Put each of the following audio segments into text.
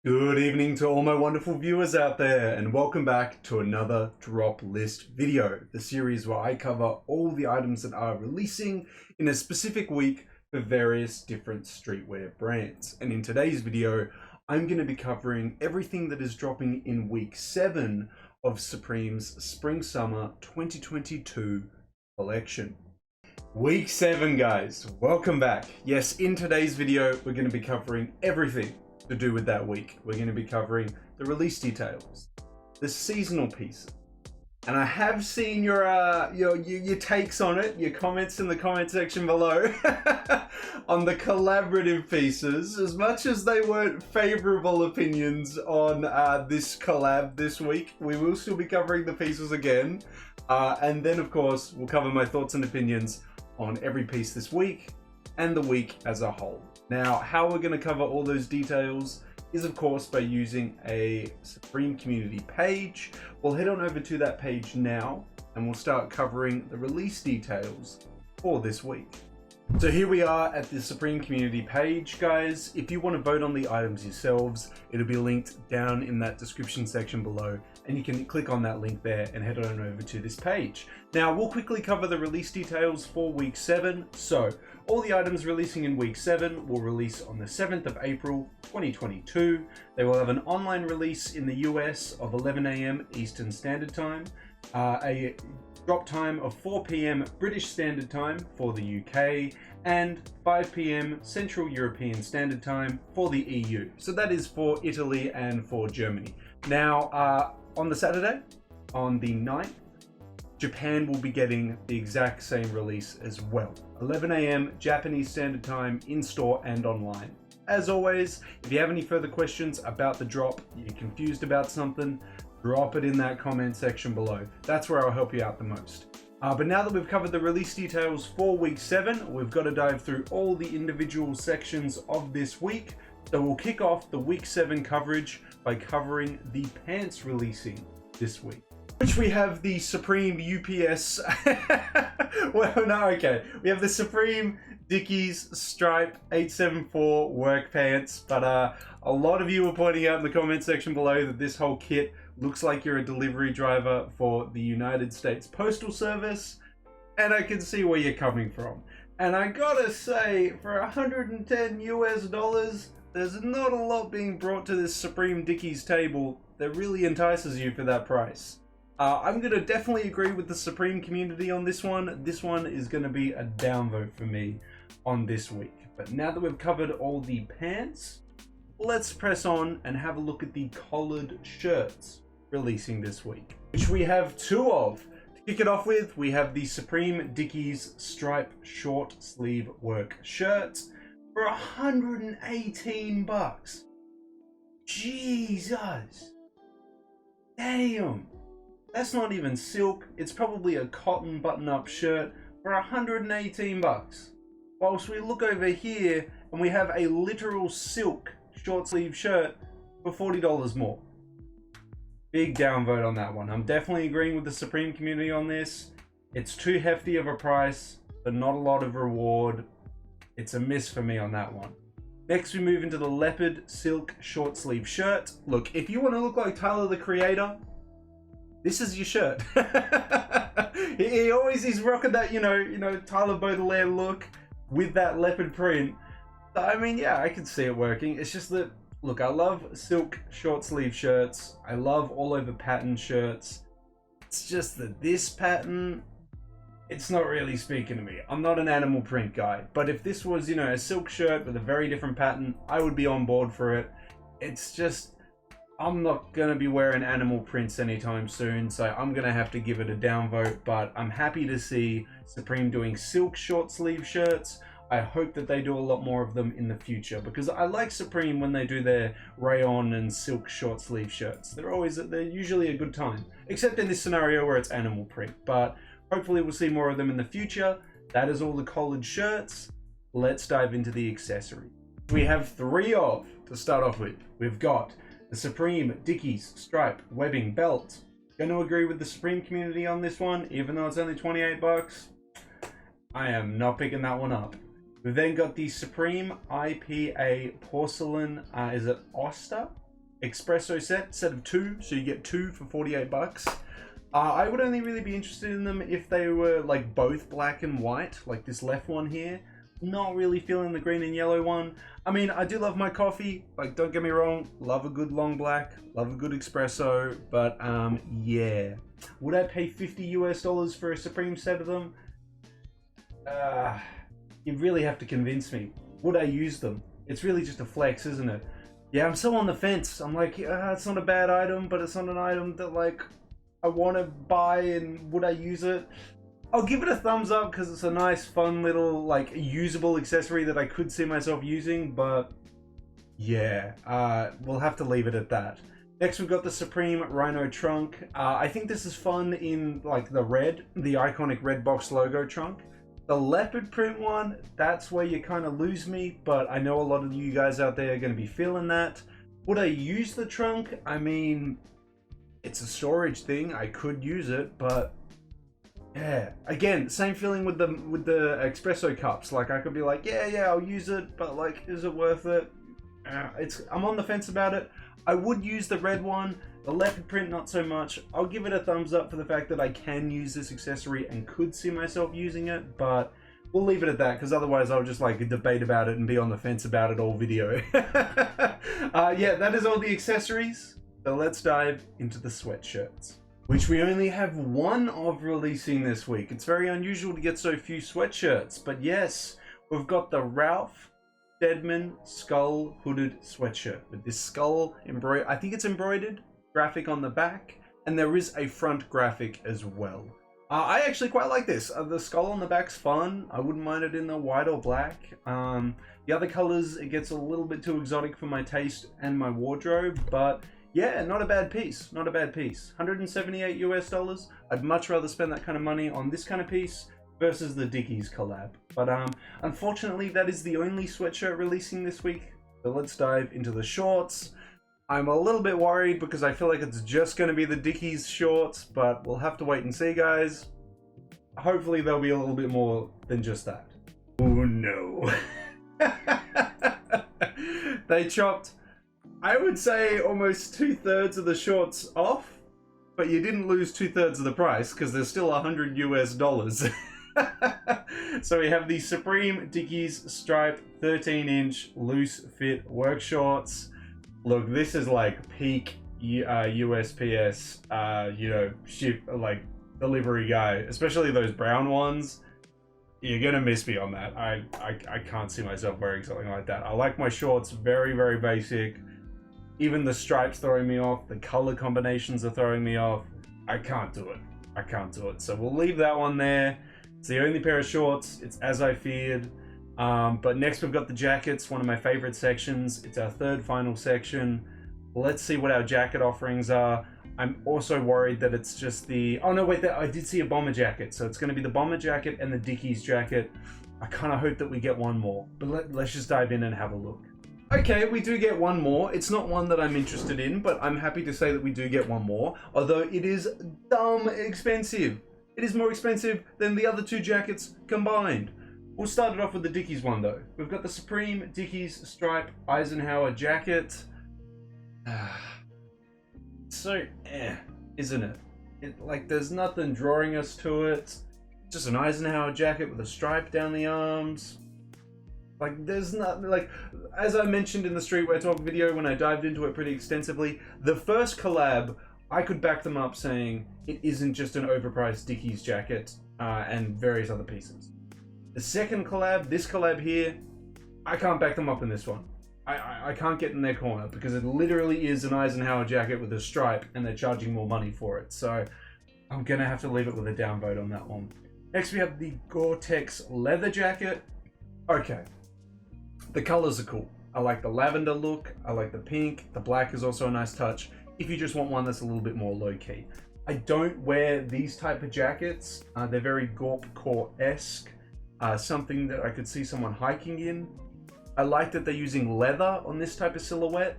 Good evening to all my wonderful viewers out there, and welcome back to another drop list video, the series where I cover all the items that are releasing in a specific week for various different streetwear brands. And in today's video, I'm going to be covering everything that is dropping in week 7 of Supreme's Spring Summer 2022 collection. Week 7, guys, welcome back. Yes, in today's video, we're going to be covering everything to do with that week. We're going to be covering the release details, the seasonal pieces, and I have seen your takes on it, your comments in the comment section below on the collaborative pieces. As much as they weren't favorable opinions on this collab this week, we will still be covering the pieces again, and then of course we'll cover my thoughts and opinions on every piece this week and the week as a whole. Now, how we're going to cover all those details is, of course, by using a Supreme community page. We'll head on over to that page now, and we'll start covering the release details for this week. So here we are at the Supreme community page, guys. If you want to vote on the items yourselves, it'll be linked down in that description section below, and you can click on that link there and head on over to this page. Now, we'll quickly cover the release details for week 7. So all the items releasing in week 7 will release on the 7th of April 2022. They will have an online release in the US of 11 AM Eastern Standard Time, a drop time of 4 PM British Standard Time for the UK, and 5 PM Central European Standard Time for the EU. So that is for Italy and for Germany. Now, on the Saturday, on the 9th, Japan will be getting the exact same release as well. 11 AM Japanese Standard Time in store and online. As always, if you have any further questions about the drop, you're confused about something, drop it in that comment section below. That's where I'll help you out the most. But now that we've covered the release details for week 7, we've got to dive through all the individual sections of this week. So we'll kick off the week 7 coverage by covering the pants releasing this week, which we have the Supreme UPS. Well, no, okay. We have the Supreme Dickies Stripe 874 work pants, but a lot of you were pointing out in the comment section below that this whole kit looks like you're a delivery driver for the United States Postal Service, and I can see where you're coming from. And I gotta say, for $110 US, there's not a lot being brought to this Supreme Dickies table that really entices you for that price. I'm gonna definitely agree with the Supreme community on this one. This one is gonna be a downvote for me on this week. But now that we've covered all the pants, let's press on and have a look at the collared shirts releasing this week, which we have 2 of. To kick it off with, we have the Supreme Dickies Stripe Short Sleeve Work Shirt for 118 bucks. Jesus. Damn. That's not even silk. It's probably a cotton button-up shirt for 118 bucks. Whilst we look over here and we have a literal silk short sleeve shirt for $40 more. Big downvote on that one. I'm definitely agreeing with the Supreme community on this. It's too hefty of a price, but not a lot of reward. It's a miss for me on that one. Next, we move into the leopard silk short sleeve shirt. Look, if you want to look like Tyler the Creator, this is your shirt. He's rocking that, you know, Tyler Baudelaire look with that leopard print. So, I mean, yeah, I can see it working. It's just that, look, I love silk short sleeve shirts. I love all over pattern shirts. It's just that this pattern, it's not really speaking to me. I'm not an animal print guy, but if this was, you know, a silk shirt with a very different pattern, I would be on board for it. It's just, I'm not going to be wearing animal prints anytime soon, so I'm going to have to give it a downvote, but I'm happy to see Supreme doing silk short sleeve shirts. I hope that they do a lot more of them in the future, because I like Supreme when they do their rayon and silk short sleeve shirts. They're usually a good time, except in this scenario where it's animal print, but hopefully we'll see more of them in the future. That is all the collared shirts. Let's dive into the accessories. We have 3 of, to start off with. We've got the Supreme Dickies Stripe Webbing Belt. Going to agree with the Supreme community on this one, even though it's only 28 bucks. I am not picking that one up. We've then got the Supreme IPA Porcelain, is it Oster? espresso set of 2, so you get 2 for 48 bucks. I would only really be interested in them if they were like both black and white, like this left one here. Not really feeling the green and yellow one. I mean, I do love my coffee, like don't get me wrong, love a good long black, love a good espresso, but yeah. Would I pay $50 US for a Supreme set of them? You really have to convince me. Would I use them? It's really just a flex, isn't it? Yeah, I'm so on the fence. I'm like, it's not a bad item, but it's not an item that like I want to buy, and would I use it? I'll give it a thumbs up because it's a nice, fun little like usable accessory that I could see myself using, but yeah, we'll have to leave it at that. Next, we've got the Supreme Rhino trunk. I think this is fun in like the iconic red box logo trunk. The leopard print one, that's where you kind of lose me, but I know a lot of you guys out there are going to be feeling that. Would I use the trunk? I mean, it's a storage thing. I could use it, but yeah. Again, same feeling with the espresso cups. Like I could be like, yeah, I'll use it, but like, is it worth it? I'm on the fence about it. I would use the red one. The leopard print, not so much. I'll give it a thumbs up for the fact that I can use this accessory and could see myself using it, but we'll leave it at that because otherwise I'll just like debate about it and be on the fence about it all video. Yeah, that is all the accessories. So let's dive into the sweatshirts, which we only have one of releasing this week. It's very unusual to get so few sweatshirts, but yes, we've got the Ralph Steadman skull hooded sweatshirt with this skull embroidered. I think it's embroidered graphic on the back, and there is a front graphic as well. I actually quite like this. The skull on the back's fun. I wouldn't mind it in the white or black. The other colors, it gets a little bit too exotic for my taste and my wardrobe, but yeah, not a bad piece. Not a bad piece. $178 US. I'd much rather spend that kind of money on this kind of piece versus the Dickies collab. But unfortunately, that is the only sweatshirt releasing this week. So let's dive into the shorts. I'm a little bit worried because I feel like it's just going to be the Dickies shorts, but we'll have to wait and see, guys. Hopefully there'll be a little bit more than just that. Oh no. They chopped, I would say, almost 2/3 of the shorts off, but you didn't lose 2/3 of the price because there's still $100 US. So we have the Supreme Dickies stripe 13-inch loose fit work shorts. Look, this is like peak USPS, ship, like delivery guy, especially those brown ones. You're gonna miss me on that. I can't see myself wearing something like that. I like my shorts very, very basic. Even the stripes throwing me off. The color combinations are throwing me off. I can't do it. I can't do it. So we'll leave that one there. It's the only pair of shorts. It's as I feared. But next we've got the jackets, one of my favorite sections. It's our third final section. Let's see what our jacket offerings are. I'm also worried that it's just the... Oh no, wait, I did see a bomber jacket. So it's going to be the bomber jacket and the Dickies jacket. I kind of hope that we get one more. But let's just dive in and have a look. Okay, we do get one more. It's not one that I'm interested in, but I'm happy to say that we do get one more. Although it is dumb expensive. It is more expensive than the other two jackets combined. We'll start it off with the Dickies one though. We've got the Supreme Dickies stripe Eisenhower jacket. So, isn't it? Like, there's nothing drawing us to it. Just an Eisenhower jacket with a stripe down the arms. Like, there's not, like, as I mentioned in the Streetwear Talk video when I dived into it pretty extensively, the first collab, I could back them up saying it isn't just an overpriced Dickies jacket and various other pieces. The second collab, this collab here, I can't back them up in this one. I can't get in their corner because it literally is an Eisenhower jacket with a stripe and they're charging more money for it. So I'm going to have to leave it with a downvote on that one. Next we have the Gore-Tex leather jacket. Okay, the colors are cool. I like the lavender look. I like the pink. The black is also a nice touch if you just want one that's a little bit more low-key. I don't wear these type of jackets. They're very Gorp-core-esque. Something that I could see someone hiking in. I like that they're using leather on this type of silhouette.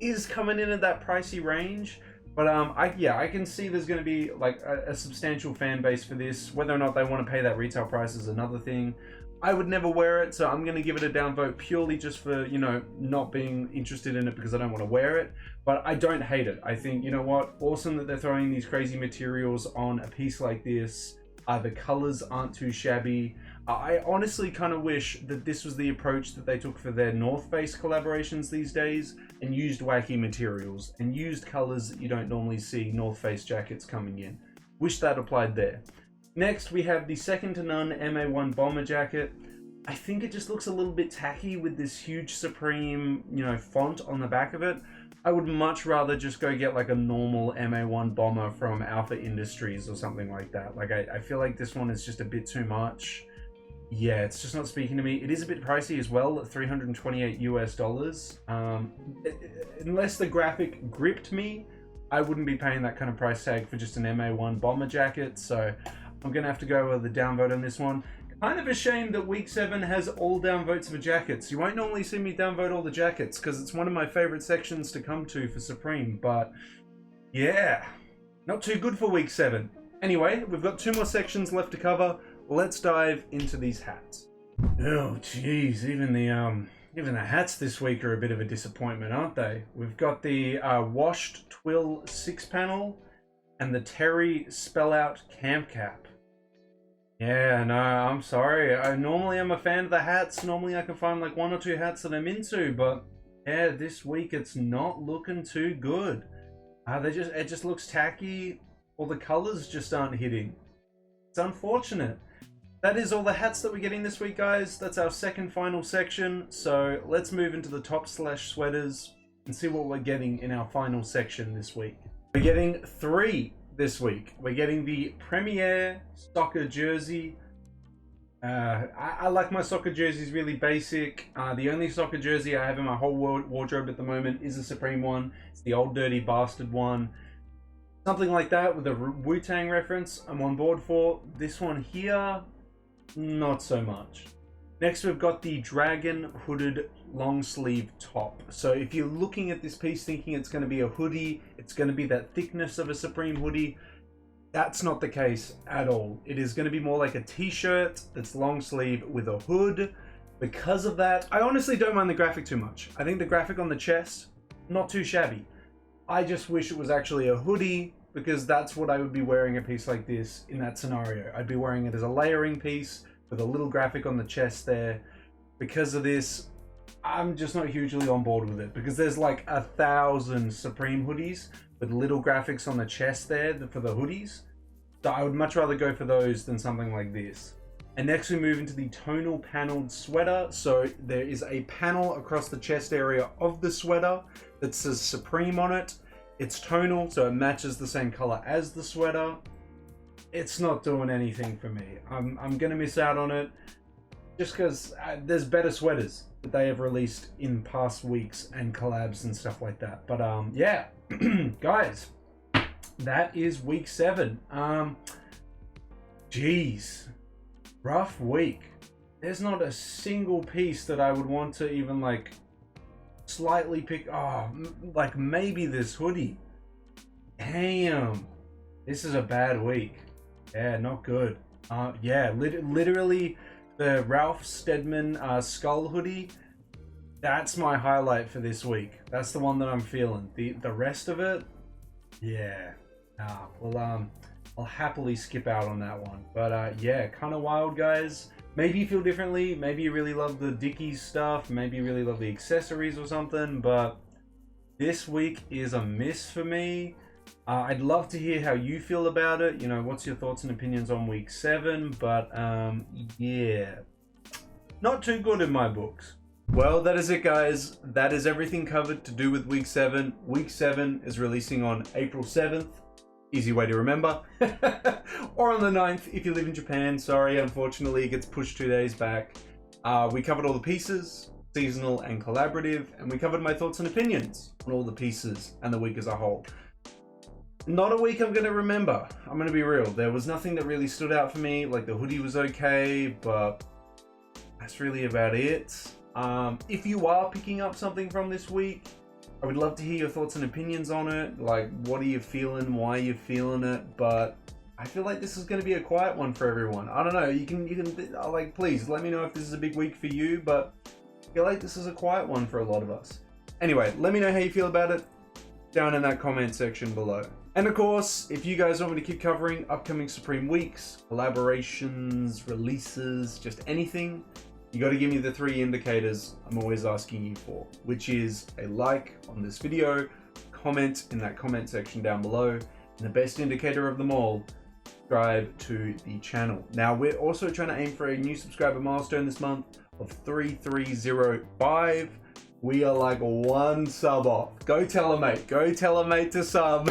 Is coming in at that pricey range, but I can see there's going to be like a substantial fan base for this. Whether or not they want to pay that retail price is another thing. I would never wear it, so I'm going to give it a downvote purely just for, you know, not being interested in it because I don't want to wear it. But I don't hate it. I think, you know what, awesome that they're throwing these crazy materials on a piece like this. The colors aren't too shabby. I honestly kind of wish that this was the approach that they took for their North Face collaborations these days, and used wacky materials and used colors that you don't normally see North Face jackets coming in. Wish that applied there. Next, we have the second to none MA1 bomber jacket. I think it just looks a little bit tacky with this huge Supreme, you know, font on the back of it. I would much rather just go get like a normal MA1 bomber from Alpha Industries or something like that. Like, I feel like this one is just a bit too much. Yeah, it's just not speaking to me. It is a bit pricey as well at $328 US. Unless the graphic gripped me, I wouldn't be paying that kind of price tag for just an MA1 bomber jacket. So I'm going to have to go with the downvote on this one. Kind of a shame that week 7 has all downvotes for jackets. You won't normally see me downvote all the jackets because it's one of my favorite sections to come to for Supreme. But yeah, not too good for week 7. Anyway, we've got 2 more sections left to cover. Let's dive into these hats. Oh, geez, even the hats this week are a bit of a disappointment, aren't they? We've got the washed twill 6-panel and the Terry spell out camp cap. Yeah, no, I'm sorry. I normally am a fan of the hats. Normally I can find like 1 or 2 hats that I'm into, but yeah, this week it's not looking too good. It just looks tacky, or the colors just aren't hitting. It's unfortunate. That is all the hats that we're getting this week, guys. That's our second final section. So let's move into the top / sweaters and see what we're getting in our final section this week. We're getting 3 this week. We're getting the Premier soccer jersey. I like my soccer jerseys really basic. The only soccer jersey I have in my whole wardrobe at the moment is a Supreme one. It's the old dirty bastard one. Something like that with a Wu-Tang reference, I'm on board for. This one here, not so much. Next, we've got the dragon hooded long sleeve top. So if you're looking at this piece thinking it's going to be a hoodie, it's going to be that thickness of a Supreme hoodie, that's not the case at all. It is going to be more like a t-shirt that's long sleeve with a hood. Because of that, I honestly don't mind the graphic too much. I think the graphic on the chest, not too shabby. I just wish it was actually a hoodie, because that's what I would be wearing a piece like this in that scenario. I'd be wearing it as a layering piece with a little graphic on the chest there. Because of this, I'm just not hugely on board with it, because there's like 1,000 Supreme hoodies with little graphics on the chest there for the hoodies. So I would much rather go for those than something like this. And next we move into the tonal paneled sweater. So there is a panel across the chest area of the sweater that says Supreme on it. It's tonal, so it matches the same color as the sweater. It's not doing anything for me. I'm gonna miss out on it just because there's better sweaters that they have released in past weeks and collabs and stuff like that. But yeah, guys, that is week 7. Geez, rough week. There's not a single piece that I would want to even like slightly pick. Oh, like maybe this hoodie. Damn, this is a bad week. Yeah, not good. Yeah, literally the Ralph Steadman skull hoodie. That's my highlight for this week. That's the one that I'm feeling. The rest of it, yeah. Well, I'll happily skip out on that one. But yeah, kind of wild, guys. Maybe you feel differently. Maybe you really love the dickies stuff. Maybe you really love the accessories or something. But this week is a miss for me. I'd love to hear how you feel about it. You know, what's your thoughts and opinions on week 7? But yeah, not too good in my books. Well, that is it, guys. That is everything covered to do with week 7. Week 7 is releasing on April 7th. Easy way to remember. Or on the 9th if you live in Japan. Sorry, unfortunately, it gets pushed 2 days back. We covered all the pieces, seasonal and collaborative, and we covered my thoughts and opinions on all the pieces and the week as a whole. Not a week I'm going to remember. I'm going to be real. There was nothing that really stood out for me. Like the hoodie was okay, but that's really about it. If you are picking up something from this week, I would love to hear your thoughts and opinions on it. Like, what are you feeling? Why are you feeling it? But I feel like this is going to be a quiet one for everyone. I don't know. You can like, please let me know if this is a big week for you, but I feel like this is a quiet one for a lot of us. Anyway, let me know how you feel about it down in that comment section below. And of course, if you guys want me to keep covering upcoming Supreme weeks, collaborations, releases, just anything, you got to give me the 3 indicators I'm always asking you for, which is a like on this video, comment in that comment section down below, and the best indicator of them all, subscribe to the channel. Now, we're also trying to aim for a new subscriber milestone this month of 3305. We are like 1 sub off. Go tell a mate. Go tell a mate to sub.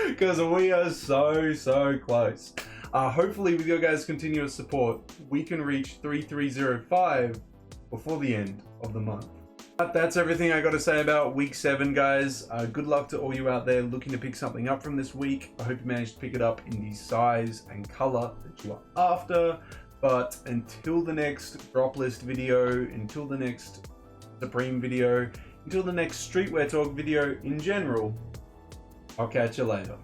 Because we are so close. Hopefully with your guys' continuous support, we can reach 3305 before the end of the month. But that's everything I got to say about week 7, guys. Good luck to all you out there looking to pick something up from this week. I hope you managed to pick it up in the size and color that you are after. But until the next drop list video, until the next Supreme video, until the next streetwear talk video in general, I'll catch you later.